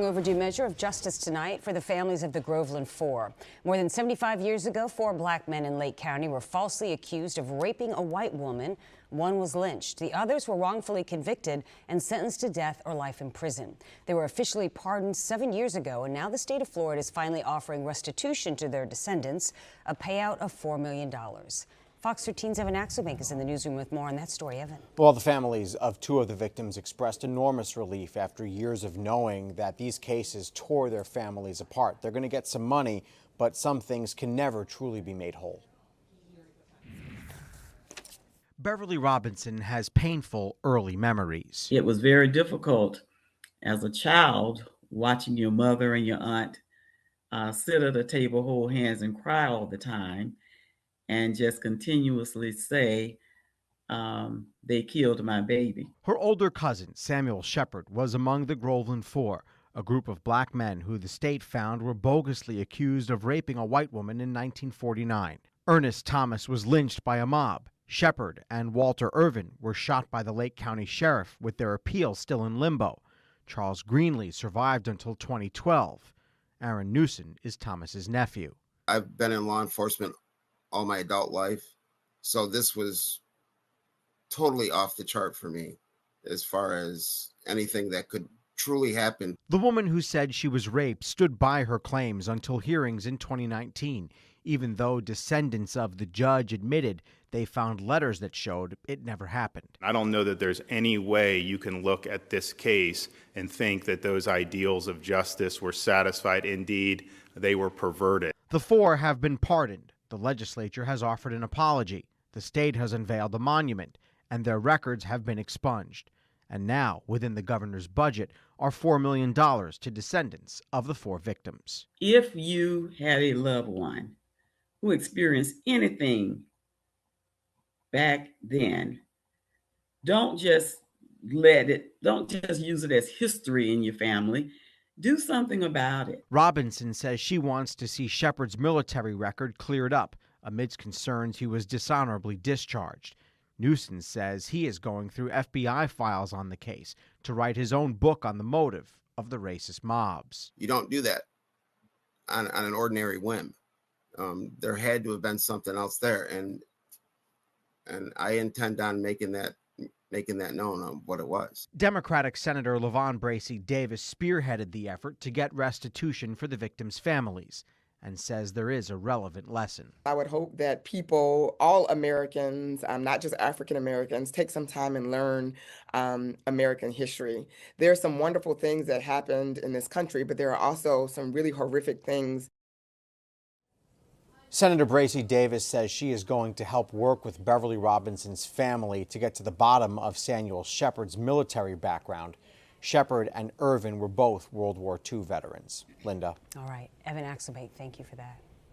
long overdue measure of justice tonight for the families of the Groveland Four. More than 75 years ago, 4 black men in Lake County were falsely accused of raping a white woman. One was lynched. The others were wrongfully convicted and sentenced to death or life in prison. They were officially pardoned 7 years ago, and now the state of Florida is finally offering restitution to their descendants, a payout of $4 million. Fox 13's Evan Axelbank is in the newsroom with more on that story. Evan. Well, the families of 2 of the victims expressed enormous relief after years of knowing that these cases tore their families apart. They're going to get some money, but some things can never truly be made whole. Beverly Robinson has painful early memories. It was very difficult as a child watching your mother and your aunt sit at a table, hold hands, and cry all the time, and just continuously say, they killed my baby. Her older cousin, Samuel Shepard, was among the Groveland Four, a group of black men who the state found were bogusly accused of raping a white woman in 1949. Ernest Thomas was lynched by a mob. Shepard and Walter Irvin were shot by the Lake County Sheriff, with their appeal still in limbo. Charles Greenlee survived until 2012. Aaron Newson is Thomas's nephew. I've been in law enforcement all my adult life, so this was totally off the chart for me as far as anything that could truly happen. The woman who said she was raped stood by her claims until hearings in 2019, even though descendants of the judge admitted they found letters that showed it never happened. I don't know that there's any way you can look at this case and think that those ideals of justice were satisfied. Indeed, they were perverted. The 4 have been pardoned. The legislature has offered an apology. The state has unveiled a monument, and their records have been expunged. And now, within the governor's budget, are $4 million to descendants of the 4 victims. If you had a loved one who experienced anything back then, don't just use it as history in your family. Do something about it. Robinson says she wants to see Shepard's military record cleared up amidst concerns he was dishonorably discharged. Newson says he is going through FBI files on the case to write his own book on the motive of the racist mobs. You don't do that on an ordinary whim. There had to have been something else there, and I intend on making that known on what it was. Democratic Senator LaVon Bracey Davis spearheaded the effort to get restitution for the victims' families and says there is a relevant lesson. I would hope that people, all Americans, not just African Americans, take some time and learn American history. There are some wonderful things that happened in this country, but there are also some really horrific things. Senator Bracey Davis says she is going to help work with Beverly Robinson's family to get to the bottom of Samuel Shepard's military background. Shepard and Irvin were both World War II veterans. Linda. All right. Evan Axelbank, thank you for that.